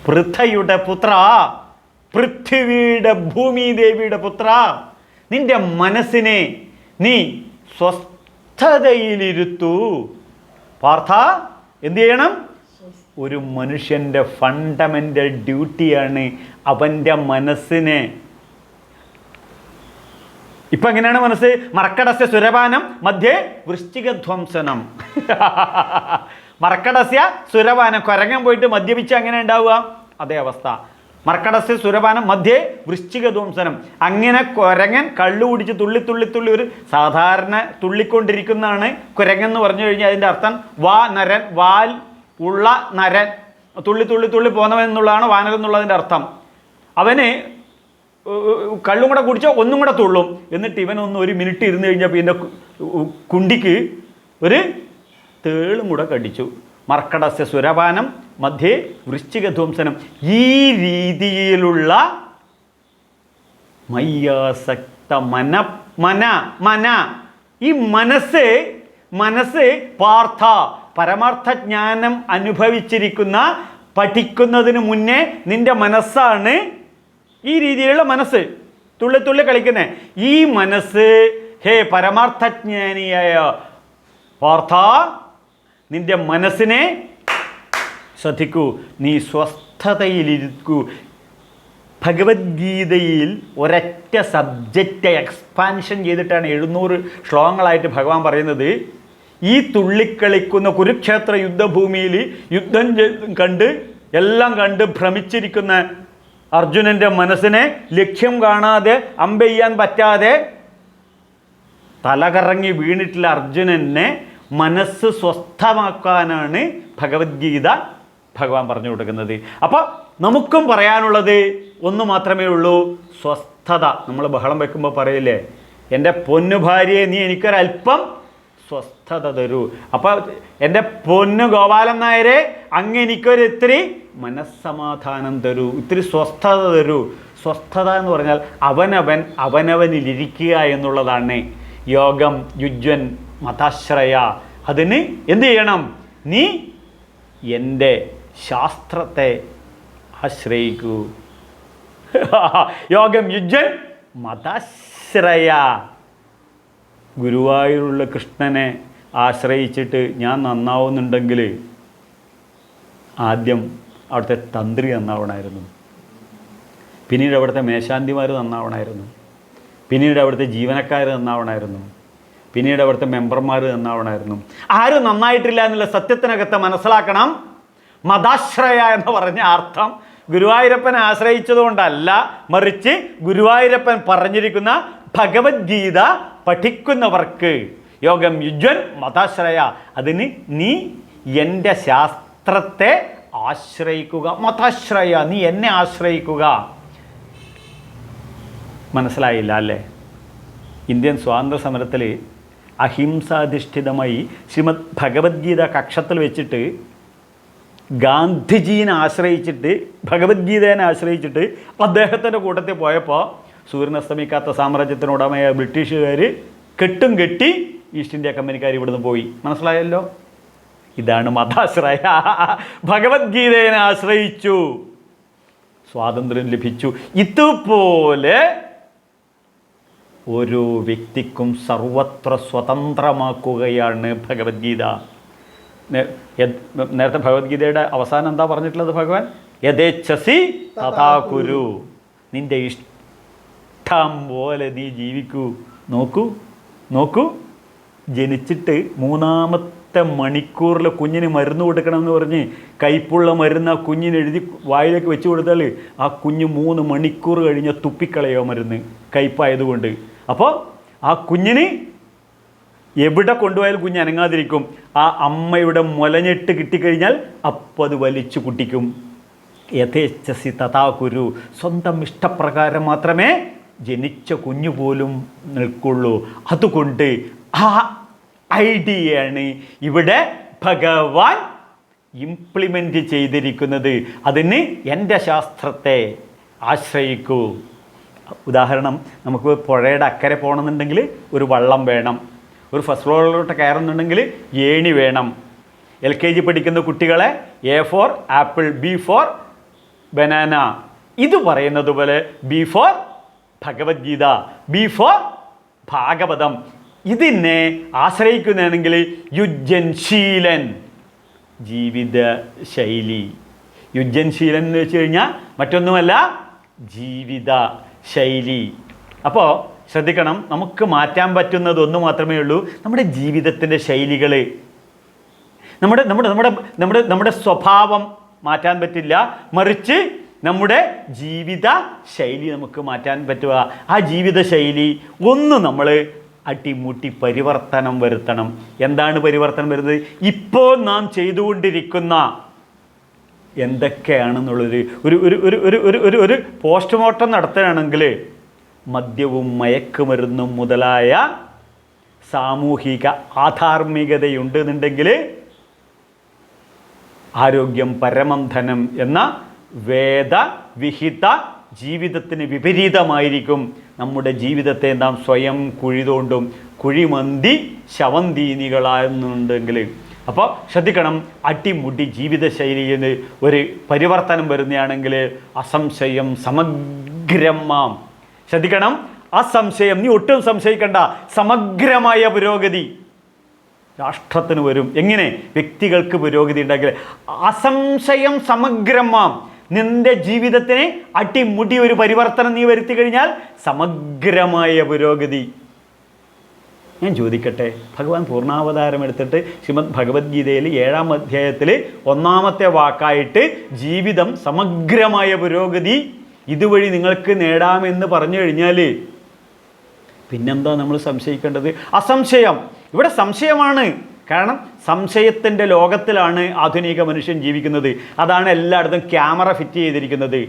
പൃഥയുടെ പുത്ര, പൃഥ്വിയുടെ ഭൂമിദേവിയുടെ പുത്ര, നിന്റെ മനസ്സിനെ നീ സ്വസ്ഥതയിലിരുത്തൂ. പാർത്ഥ, എന്ത് ചെയ്യണം? ഒരു മനുഷ്യൻ്റെ ഫണ്ടമെൻ്റൽ ഡ്യൂട്ടിയാണ് അവൻ്റെ മനസ്സിനെ. ഇപ്പം എങ്ങനെയാണ് മനസ്സ്? മർക്കടസ്യ സുരപാനം മധ്യേ വൃശ്ചികധ്വംസനം. മർക്കടസ്യ സുരപാനം, കുരങ്ങൻ പോയിട്ട് മദ്യപിച്ച് അങ്ങനെ ഉണ്ടാവുക, അതേ അവസ്ഥ. മർക്കടസ്യ സുരപാനം മധ്യേ വൃശ്ചികധ്വംസനം. അങ്ങനെ കുരങ്ങൻ കള്ളു കുടിച്ച് തുള്ളി തുള്ളി തുള്ളി ഒരു സാധാരണ തുള്ളിക്കൊണ്ടിരിക്കുന്നതാണ് കുരങ്ങൻ എന്ന് പറഞ്ഞു കഴിഞ്ഞാൽ അതിൻ്റെ അർത്ഥം നരൻ, വാൽ ഉള്ള നരൻ, തുള്ളി തുള്ളി തുള്ളി പോന്നവൻ എന്നുള്ളതാണ് വാനരൻ എന്നുള്ളതിൻ്റെ അർത്ഥം. അവന് കള്ളും കൂടെ കുടിച്ചാൽ ഒന്നും കൂടെ തുള്ളും. എന്നിട്ട് ഇവനൊന്ന് ഒരു മിനിറ്റ് ഇരുന്ന് കഴിഞ്ഞാൽ പിന്നെ കുണ്ടിക്ക് ഒരു തേളും കൂടെ കടിച്ചു. മർക്കടസ്യ സുരപാനം മധ്യേ വൃശ്ചികധ്വംസനം. ഈ രീതിയിലുള്ള മയ്യാസക്ത മന ഈ മനസ്സ് പാർത്ഥ, പരമാർത്ഥജ്ഞാനം അനുഭവിച്ചിരിക്കുന്ന, പഠിക്കുന്നതിന് മുന്നേ നിന്റെ മനസ്സാണ് ഈ രീതിയിലുള്ള മനസ്സ്, തുള്ളി തുള്ളി കളിക്കുന്നത്. ഈ മനസ്സ്, ഹേ പരമാർത്ഥജ്ഞാനിയായ പാർത്ഥ, നിന്റെ മനസ്സിനെ ശ്രദ്ധിക്കൂ, നീ സ്വസ്ഥതയിലിരിക്കൂ. ഭഗവത്ഗീതയിൽ ഒരൊറ്റ സബ്ജക്റ്റ് എക്സ്പാൻഷൻ ചെയ്തിട്ടാണ് 700 ശ്ലോകങ്ങളായിട്ട് ഭഗവാൻ പറയുന്നത്. ഈ തുള്ളിക്കളിക്കുന്ന കുരുക്ഷേത്ര യുദ്ധഭൂമിയിൽ യുദ്ധം എല്ലാം കണ്ട് ഭ്രമിച്ചിരിക്കുന്ന അർജുനൻ്റെ മനസ്സിനെ ലക്ഷ്യം കാണാതെ, അമ്പെയ്യാൻ പറ്റാതെ തലകറങ്ങി വീണിട്ടുള്ള അർജുനനെ മനസ്സ് സ്വസ്ഥമാക്കാനാണ് ഭഗവത്ഗീത ഭഗവാൻ പറഞ്ഞു കൊടുക്കുന്നത്. അപ്പോൾ നമുക്കും പറയാനുള്ളത് ഒന്ന് മാത്രമേ ഉള്ളൂ, സ്വസ്ഥത. നമ്മൾ ബഹളം വെക്കുമ്പോൾ പറയില്ലേ, എൻ്റെ പൊന്നു ഭാര്യയെ നീ എനിക്കൊരല്പം സ്വസ്ഥത തരൂ. അപ്പോൾ എൻ്റെ പൊന്നു ഗോപാലൻ നായരെ അങ്ങ് എനിക്കൊരു ഇത്തിരി മനസ്സമാധാനം തരൂ, ഇത്തിരി സ്വസ്ഥത തരൂ. സ്വസ്ഥത എന്ന് പറഞ്ഞാൽ അവനവനിലിരിക്കുക എന്നുള്ളതാണ്. യോഗം യുജ്വൻ മതാശ്രയ. അതിന് എന്ത് ചെയ്യണം? നീ എൻ്റെ ശാസ്ത്രത്തെ ആശ്രയിക്കൂ. യോഗം യുജ്വൻ മതാശ്രയ. ഗുരുവായൂരുള്ള കൃഷ്ണനെ ആശ്രയിച്ചിട്ട് ഞാൻ നന്നാവുന്നുണ്ടെങ്കിൽ ആദ്യം അവിടുത്തെ തന്ത്രി നന്നാവണമായിരുന്നു, പിന്നീട് അവിടുത്തെ മേശാന്തിമാർ നന്നാവണമായിരുന്നു, പിന്നീട് അവിടുത്തെ ജീവനക്കാർ നന്നാവണമായിരുന്നു, പിന്നീട് അവിടുത്തെ മെമ്പർമാർ നന്നാവണമായിരുന്നു. ആരും നന്നായിട്ടില്ല എന്നുള്ള സത്യത്തിനകത്ത് മനസ്സിലാക്കണം. മതാശ്രയ എന്ന് പറഞ്ഞ അർത്ഥം ഗുരുവായൂരപ്പനെ ആശ്രയിച്ചതുകൊണ്ടല്ല, മറിച്ച് ഗുരുവായൂരപ്പൻ പറഞ്ഞിരിക്കുന്ന ഭഗവത്ഗീത പഠിക്കുന്നവർക്ക് യോഗം യുജ്വൻ മതാശ്രയ. അതിന് നീ എൻ്റെ ശാസ്ത്രത്തെ ആശ്രയിക്കുക. മതാശ്രയ, നീ എന്നെ ആശ്രയിക്കുക. മനസ്സിലായില്ല അല്ലേ? ഇന്ത്യൻ സ്വാതന്ത്ര്യ സമരത്തിൽ അഹിംസാധിഷ്ഠിതമായി ശ്രീമദ് ഭഗവത്ഗീത കക്ഷത്തിൽ വെച്ചിട്ട് ഗാന്ധിജീനെ ആശ്രയിച്ചിട്ട് ഭഗവത്ഗീതേനെ ആശ്രയിച്ചിട്ട് അദ്ദേഹത്തിൻ്റെ കൂട്ടത്തിൽ പോയപ്പോൾ സൂര്യനസ്തമിക്കാത്ത സാമ്രാജ്യത്തിനുടമയായ ബ്രിട്ടീഷുകാർ കെട്ടും കെട്ടി ഈസ്റ്റ് ഇന്ത്യ കമ്പനിക്കാർ ഇവിടുന്ന് പോയി. മനസ്സിലായല്ലോ? ഇതാണ് മതാശ്രയ. ഭഗവത്ഗീതയെ ആശ്രയിച്ചു, സ്വാതന്ത്ര്യം ലഭിച്ചു. ഇതുപോലെ ഓരോ വ്യക്തിക്കും സർവത്ര സ്വതന്ത്രമാക്കുകയാണ് ഭഗവത്ഗീത. നേരത്തെ ഭഗവത്ഗീതയുടെ അവസാനം എന്താ പറഞ്ഞിട്ടുള്ളത് ഭഗവാൻ? യഥേച്ഛസി തഥാ കുരു. നിൻ്റെ ഇഷ്ടം പോലെ നീ ജീവിക്കൂ. നോക്കൂ, ജനിച്ചിട്ട് 3-ാമത്തെ മണിക്കൂറിൽ കുഞ്ഞിന് മരുന്ന് കൊടുക്കണമെന്ന് പറഞ്ഞ് കയ്പുള്ള മരുന്ന് ആ കുഞ്ഞിന് എഴുതി വായിലേക്ക് വെച്ച് കൊടുത്താൽ ആ കുഞ്ഞ് 3 മണിക്കൂർ കഴിഞ്ഞ് തുപ്പിക്കളയോ മരുന്ന്, കയ്പായതുകൊണ്ട്. അപ്പോൾ ആ കുഞ്ഞിന് എവിടെ കൊണ്ടുപോയാലും കുഞ്ഞ് അനങ്ങാതിരിക്കും. ആ അമ്മയുടെ മുലഞ്ഞിട്ട് കിട്ടിക്കഴിഞ്ഞാൽ അപ്പോൾ അത് വലിച്ചു കുട്ടിക്കും. യഥേച്ഛസി തഥാ കുരു. സ്വന്തം ഇഷ്ടപ്രകാരം മാത്രമേ ജനിച്ച കുഞ്ഞു പോലും നിൽക്കുള്ളൂ. അതുകൊണ്ട് ആ ഐഡിയയാണ് ഇവിടെ ഭഗവാൻ ഇംപ്ലിമെൻ്റ് ചെയ്തിരിക്കുന്നത്. അതിന് എൻ്റെ ശാസ്ത്രത്തെ ആശ്രയിക്കൂ. ഉദാഹരണം, നമുക്ക് പുഴയുടെ അക്കരെ പോകണമെന്നുണ്ടെങ്കിൽ ഒരു വള്ളം വേണം, ഒരു ഫസ്റ്റ് ഫ്ലോറിലോട്ട് കയറുന്നുണ്ടെങ്കിൽ ഏണി വേണം. LKG പഠിക്കുന്ന കുട്ടികളെ A for apple, B for banana, ഇത് പറയുന്നത് പോലെ B for Bhagavad Gita, B for Bhagavatam. ഇതിനെ ആശ്രയിക്കുന്നതാണെങ്കിൽ യുജ്ജൻശീലൻ, ജീവിത ശൈലി. യുജ്ജൻശീലൻ എന്ന് വെച്ച് കഴിഞ്ഞാൽ മറ്റൊന്നുമല്ല, ജീവിത ശൈലി. അപ്പോൾ ശ്രദ്ധിക്കണം, നമുക്ക് മാറ്റാൻ പറ്റുന്നത് ഒന്ന് മാത്രമേ ഉള്ളൂ, നമ്മുടെ ജീവിതത്തിൻ്റെ ശൈലികൾ. നമ്മുടെ സ്വഭാവം മാറ്റാൻ പറ്റില്ല, മറിച്ച് നമ്മുടെ ജീവിത ശൈലി നമുക്ക് മാറ്റാൻ പറ്റുക. ആ ജീവിത ശൈലി ഒന്ന് നമ്മൾ അട്ടിമുട്ടി പരിവർത്തനം വരുത്തണം. എന്താണ് പരിവർത്തനം വരുന്നത്? ഇപ്പോൾ നാം ചെയ്തുകൊണ്ടിരിക്കുന്ന എന്തൊക്കെയാണെന്നുള്ളൊരു ഒരു പോസ്റ്റ്മോർട്ടം നടത്തുകയാണെങ്കിൽ മദ്യവും മയക്കുമരുന്നും മുതലായ സാമൂഹിക ആധാർമികതയുണ്ടെന്നുണ്ടെങ്കിൽ ആരോഗ്യം പരമം ധനം എന്ന വേദവിഹിത ജീവിതത്തിന് വിപരീതമായിരിക്കും നമ്മുടെ ജീവിതത്തെ നാം സ്വയം കുഴിതോണ്ടും കുഴിമന്തി ശവന്തീനികളാകുന്നുണ്ടെങ്കിൽ. അപ്പോൾ ശ്രദ്ധിക്കണം, അടിമുടി ജീവിതശൈലിയിൽ ഒരു പരിവർത്തനം വരുന്നതാണെങ്കിൽ അസംശയം സമഗ്രമാം. ശ്രദ്ധിക്കണം, അസംശയം, നീ ഒട്ടും സംശയിക്കണ്ട, സമഗ്രമായ പുരോഗതി രാഷ്ട്രത്തിന് വരും. എങ്ങനെ? വ്യക്തികൾക്ക് പുരോഗതി ഉണ്ടാക്കില്ല. അസംശയം സമഗ്രമാം. നിന്റെ ജീവിതത്തിന് അടിമുടി ഒരു പരിവർത്തനം നീ വരുത്തി കഴിഞ്ഞാൽ സമഗ്രമായ പുരോഗതി. ഞാൻ ചോദിക്കട്ടെ, ഭഗവാൻ പൂർണ്ണാവതാരം എടുത്തിട്ട് ശ്രീമദ് ഭഗവത്ഗീതയിൽ 7-ാം അധ്യായത്തിൽ 1-ാമത്തെ വാക്കായിട്ട് ജീവിതം സമഗ്രമായ പുരോഗതി ഇതുവഴി നിങ്ങൾക്ക് നേടാമെന്ന് പറഞ്ഞു കഴിഞ്ഞാൽ പിന്നെന്താ നമ്മൾ സംശയിക്കേണ്ടത്? അസംശയം. ഇവിടെ സംശയമാണ്. കാരണം സംശയത്തിൻ്റെ ലോകത്തിലാണ് ആധുനിക മനുഷ്യൻ ജീവിക്കുന്നത്. അതാണ് എല്ലായിടത്തും ക്യാമറ ഫിറ്റ് ചെയ്തിരിക്കുന്നത്.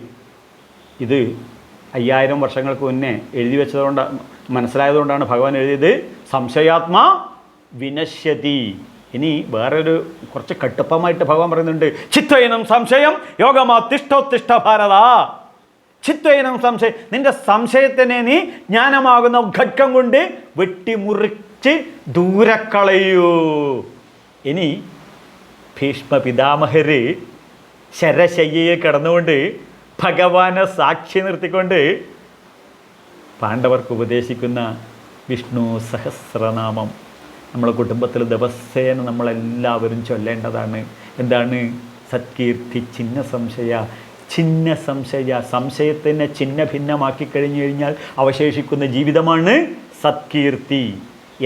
ഇത് 5000 വർഷങ്ങൾക്ക് മുന്നേ എഴുതി വെച്ചതുകൊണ്ട് മനസ്സിലായതുകൊണ്ടാണ് ഭഗവാൻ എഴുതിയത് സംശയാത്മാ വിനശ്യതി. ഇനി വേറൊരു കുറച്ച് കട്ടുപ്പമായിട്ട് ഭഗവാൻ പറയുന്നുണ്ട്, ചിത്വൈനം സംശയം യോഗമാ തിഷ്ഠോത്തിഷ്ഠ ഭാരത. ചിത്വൈനം സംശയം, നിന്റെ സംശയത്തിനെ നീ ജ്ഞാനമാകുന്ന ഖഡ്ഗം കൊണ്ട് വെട്ടിമുറിച്ച് ദൂരക്കളയൂ. ഇനി ഭീഷ്മ പിതാമഹര് ശരശയ്യയെ കിടന്നുകൊണ്ട് ഭഗവാനെ സാക്ഷി നിർത്തിക്കൊണ്ട് പാണ്ഡവർക്ക് ഉപദേശിക്കുന്ന വിഷ്ണു സഹസ്രനാമം നമ്മളെ കുടുംബത്തിൽ ദിവസേന നമ്മളെല്ലാവരും ചൊല്ലേണ്ടതാണ്. എന്താണ്? സത്കീർത്തി ചിഹ്ന സംശയ. ചിഹ്ന സംശയ, സംശയത്തിനെ ചിഹ്ന ഭിന്നമാക്കി കഴിഞ്ഞു കഴിഞ്ഞാൽ അവശേഷിക്കുന്ന ജീവിതമാണ് സത്കീർത്തി.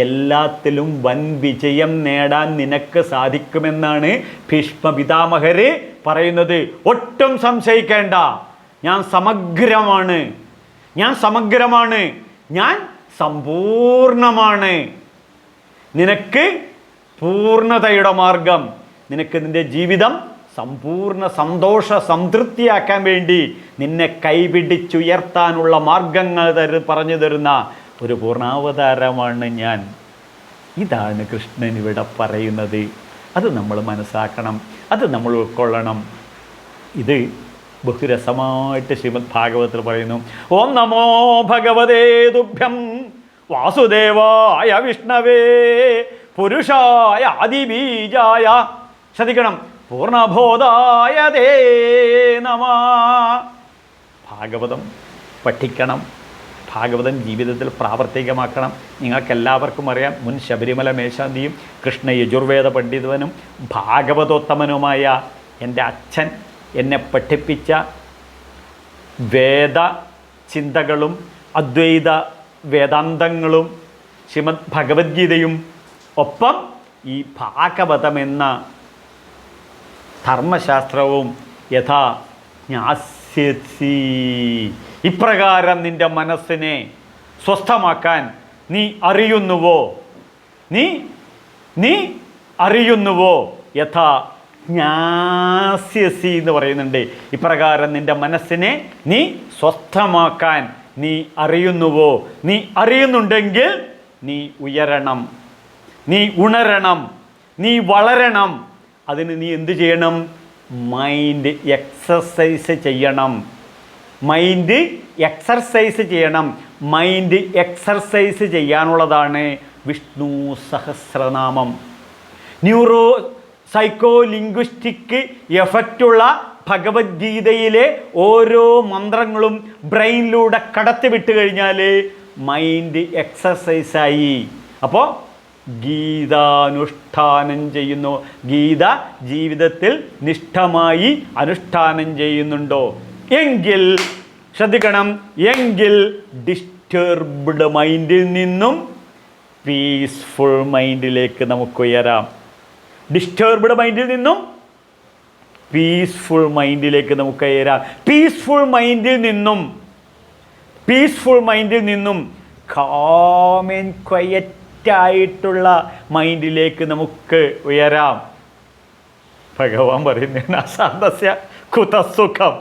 എല്ലാത്തിലും വൻ വിജയം നേടാൻ നിനക്ക് സാധിക്കുമെന്നാണ് ഭീഷ്മ പിതാമഹര് പറയുന്നത്. ഒട്ടും സംശയിക്കേണ്ട. ഞാൻ സമഗ്രമാണ്, ഞാൻ സമഗ്രമാണ്, ഞാൻ സമ്പൂർണമാണ്. നിനക്ക് പൂർണ്ണതയുടെ മാർഗം, നിനക്ക് നിൻ്റെ ജീവിതം സമ്പൂർണ്ണ സന്തോഷ സംതൃപ്തിയാക്കാൻ വേണ്ടി നിന്നെ കൈപിടിച്ചുയർത്താനുള്ള മാർഗങ്ങൾ പറഞ്ഞു തരുന്ന ഒരു പൂർണ്ണാവതാരമാണ് ഞാൻ. ഇതാണ് കൃഷ്ണൻ ഇവിടെ പറയുന്നത്. അത് നമ്മൾ മനസ്സാക്കണം, അത് നമ്മൾ ഉൾക്കൊള്ളണം. ഇത് ബഹുരസമായിട്ട് ശ്രീമദ് ഭാഗവതത്തിൽ പറയുന്നു. ഓം നമോ ഭഗവതേ തുഭ്യം വാസുദേവായ വിഷ്ണവേ പുരുഷായ ആദിബീജായ. ശ്രദ്ധിക്കണം, പൂർണ്ണബോധായ തേ നമഃ. ഭാഗവതം പഠിക്കണം, ഭാഗവതം ജീവിതത്തിൽ പ്രാവർത്തികമാക്കണം. നിങ്ങൾക്കെല്ലാവർക്കും അറിയാം, മുൻ ശബരിമല മേശാന്തിയും കൃഷ്ണ യജുർവേദ പണ്ഡിതനും ഭാഗവതോത്തമനുമായ എൻ്റെ അച്ഛൻ എന്നെ പഠിപ്പിച്ച വേദ ചിന്തകളും അദ്വൈത വേദാന്തങ്ങളും ശ്രീമദ് ഭഗവത്ഗീതയും ഒപ്പം ഈ ഭാഗവതമെന്ന ധർമ്മശാസ്ത്രവും യഥാ ജ്ഞാസ്യസി. ഇപ്രകാരം നിൻ്റെ മനസ്സിനെ സ്വസ്ഥമാക്കാൻ നീ അറിയുന്നുവോ, നീ അറിയുന്നുവോ? യഥാ ജ്ഞാസ്യസി എന്ന് പറയുന്നുണ്ട്. ഇപ്രകാരം നിൻ്റെ മനസ്സിനെ നീ സ്വസ്ഥമാക്കാൻ നീ അറിയുന്നുവോ? നീ അറിയുന്നുണ്ടെങ്കിൽ നീ ഉയരണം, നീ ഉണരണം, നീ വളരണം. അതിന് നീ എന്ത് ചെയ്യണം? മൈൻഡ് എക്സർസൈസ് ചെയ്യണം. മൈൻഡ് എക്സർസൈസ് ചെയ്യണം. മൈൻഡ് എക്സർസൈസ് ചെയ്യാനുള്ളതാണ് വിഷ്ണു സഹസ്രനാമം. ന്യൂറോ സൈക്കോ ലിംഗ്വിസ്റ്റിക് എഫക്റ്റുള്ള ഭഗവത്ഗീതയിലെ ഓരോ മന്ത്രങ്ങളും ബ്രെയിനിലൂടെ കടത്തിവിട്ട് കഴിഞ്ഞാൽ മൈൻഡ് എക്സർസൈസായി. അപ്പോൾ ഗീതാനുഷ്ഠാനം ചെയ്യുന്നു. ഗീത ജീവിതത്തിൽ നിഷ്ഠമായി അനുഷ്ഠാനം ചെയ്യുന്നുണ്ടോ എങ്കിൽ ശ്രദ്ധിക്കണം, എങ്കിൽ ഡിസ്റ്റർബ്ഡ് മൈൻഡിൽ നിന്നും പീസ്ഫുൾ മൈൻഡിലേക്ക് നമുക്ക് ഉയരാം. ഡിസ്റ്റർബ്ഡ് മൈൻഡിൽ നിന്നും പീസ്ഫുൾ മൈൻഡിലേക്ക് നമുക്ക് ഉയരാം. പീസ്ഫുൾ മൈൻഡിൽ നിന്നും കാം ആൻഡ് ക്വയറ്റായിട്ടുള്ള മൈൻഡിലേക്ക് നമുക്ക് ഉയരാം. ഭഗവാൻ പറയുന്നതാണ് അശാന്തസ്യ കുതസുഖം.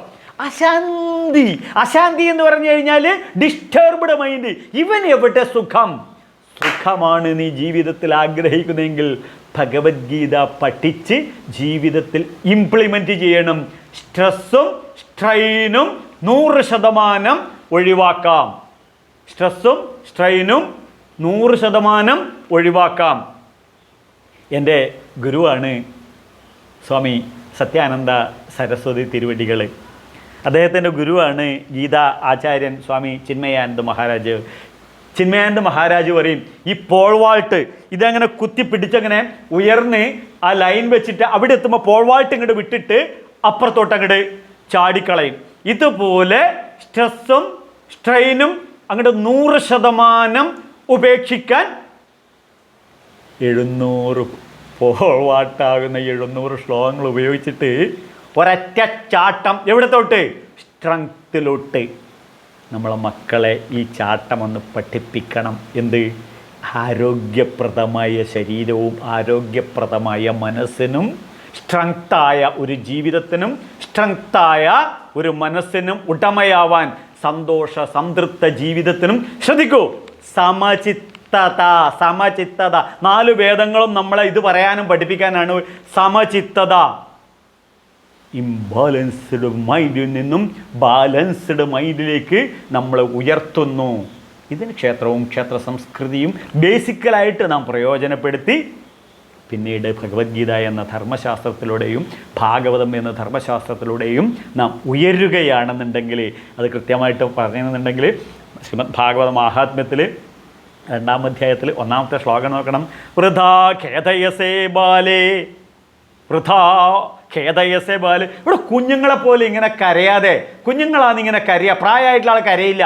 അശാന്തി എന്ന് പറഞ്ഞു കഴിഞ്ഞാൽ ഡിസ്റ്റർബ്ഡ് മൈൻഡ്. ഇവൻ എവിടെ സുഖം? സുഖമാണ് നീ ജീവിതത്തിൽ ആഗ്രഹിക്കുന്നതെങ്കിൽ ഭഗവത്ഗീത പഠിച്ച് ജീവിതത്തിൽ ഇംപ്ലിമെൻ്റ് ചെയ്യണം. സ്ട്രെസ്സും സ്ട്രെയിനും 100% ഒഴിവാക്കാം. സ്ട്രെസ്സും സ്ട്രെയിനും 100% ഒഴിവാക്കാം. എൻ്റെ ഗുരുവാണ് സ്വാമി സത്യാനന്ദ സരസ്വതി തിരുവടികൾ. അദ്ദേഹത്തിൻ്റെ ഗുരുവാണ് ഗീതാ ആചാര്യൻ സ്വാമി ചിന്മയാനന്ദ മഹാരാജ്. ചിന്മയാനന്ദ മഹാരാജ് പറയും, ഈ പോൾവാൾട്ട് ഇതങ്ങനെ കുത്തിപ്പിടിച്ചങ്ങനെ ഉയർന്ന് ആ ലൈൻ വെച്ചിട്ട് അവിടെ എത്തുമ്പോൾ പോൾവാൾട്ട് ഇങ്ങോട്ട് വിട്ടിട്ട് അപ്പുറത്തോട്ട് അങ്ങോട്ട് ചാടിക്കളയും. ഇതുപോലെ സ്ട്രെസ്സും സ്ട്രെയിനും അങ്ങോട്ട് 100% ഉപേക്ഷിക്കാൻ 700 പോൾവാട്ടാകുന്ന 700 ശ്ലോകങ്ങൾ ഉപയോഗിച്ചിട്ട് ഒരൊറ്റ ചാട്ടം എവിടത്തോട്ട്? സ്ട്രെങ്ത്തിലോട്ട്. നമ്മളെ മക്കളെ ഈ ചാട്ടം ഒന്ന് പഠിപ്പിക്കണം. എന്ത്? ആരോഗ്യപ്രദമായ ശരീരവും ആരോഗ്യപ്രദമായ മനസ്സിനും സ്ട്രെങ്തായ ഒരു ജീവിതത്തിനും സ്ട്രെങ്തായ ഒരു മനസ്സിനും ഉടമയാവാൻ സന്തോഷ സംതൃപ്ത ജീവിതത്തിനും ശ്രദ്ധിക്കൂ സമചിത്തത 4 വേദങ്ങളും നമ്മളെ ഇത് പറയാനും പഠിപ്പിക്കാനാണ് സമചിത്തത. ഇംബാലൻസ്ഡ് മൈൻഡിൽ നിന്നും ബാലൻസ്ഡ് മൈൻഡിലേക്ക് നമ്മളെ ഉയർത്തുന്നു. ഇതിന് ക്ഷേത്രവും ക്ഷേത്ര സംസ്കൃതിയും ബേസിക്കലായിട്ട് നാം പ്രയോജനപ്പെടുത്തി പിന്നീട് ഭഗവത്ഗീത എന്ന ധർമ്മശാസ്ത്രത്തിലൂടെയും ഭാഗവതം എന്ന ധർമ്മശാസ്ത്രത്തിലൂടെയും നാം ഉയരുകയാണെന്നുണ്ടെങ്കിൽ അത് കൃത്യമായിട്ട് പറഞ്ഞെന്നുണ്ടെങ്കിൽ ശ്രീമദ് ഭാഗവത മാഹാത്മ്യത്തിൽ 2-ാം അധ്യായത്തിൽ 1-ാമത്തെ ശ്ലോകം നോക്കണം. വൃഥാ ഖേദയസേ ബാലേ, വൃഥാ ഖേദയസേ ബാല്. ഇവിടെ കുഞ്ഞുങ്ങളെ പോലെ ഇങ്ങനെ കരയാതെ, കുഞ്ഞുങ്ങളാണ് ഇങ്ങനെ കരയുക, പ്രായമായിട്ടുള്ള ആൾ കരയില്ല.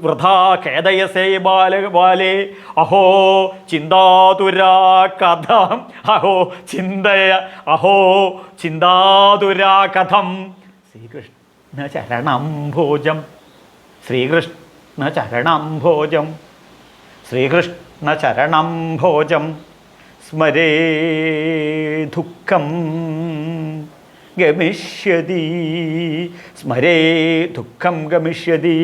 വൃഥാ ഖേദയസേ ബാലേ അഹോ ചിന്താതുരാ കഥം, അഹോ ചിന്താതുരാ കഥം ശ്രീകൃഷ്ണ ചരണംഭോജം, ശ്രീകൃഷ്ണ ചരണംഭോജം, ശ്രീകൃഷ്ണ ചരണംഭോജം സ്മരേ ദുഃഖം ഗമിഷ്യതി, സ്മരേ ദുഃഖം ഗമിഷ്യതി.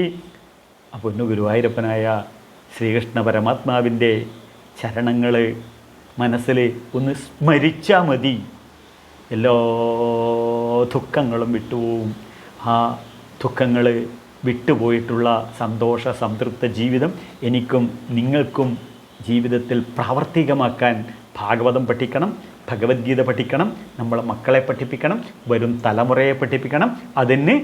അപ്പോൾ ഇന്ന് ഗുരുവായൂരപ്പനായ ശ്രീകൃഷ്ണ പരമാത്മാവിൻ്റെ ചരണങ്ങൾ മനസ്സിൽ ഒന്ന് സ്മരിച്ചാൽ മതി, എല്ലാ ദുഃഖങ്ങളും വിട്ടുപോകും. ആ ദുഃഖങ്ങൾ വിട്ടുപോയിട്ടുള്ള സന്തോഷ സംതൃപ്ത ജീവിതം എനിക്കും നിങ്ങൾക്കും ജീവിതത്തിൽ പ്രാവർത്തികമാക്കാൻ ഭാഗവതം പഠിക്കണം, ഭഗവത്ഗീത പഠിക്കണം, നമ്മളെ മക്കളെ പഠിപ്പിക്കണം, വരും തലമുറയെ പഠിപ്പിക്കണം. അതിന്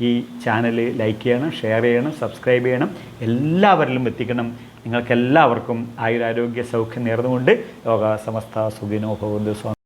ഈ ചാനൽ ലൈക്ക് ചെയ്യണം, ഷെയർ ചെയ്യണം, സബ്സ്ക്രൈബ് ചെയ്യണം, എല്ലാവരിലും എത്തിക്കണം. നിങ്ങൾക്കെല്ലാവർക്കും ആയുരാരോഗ്യ സൗഖ്യം നേർന്നുകൊണ്ട് ലോക സമസ്ത സുഖിനോ ഭവന്തു.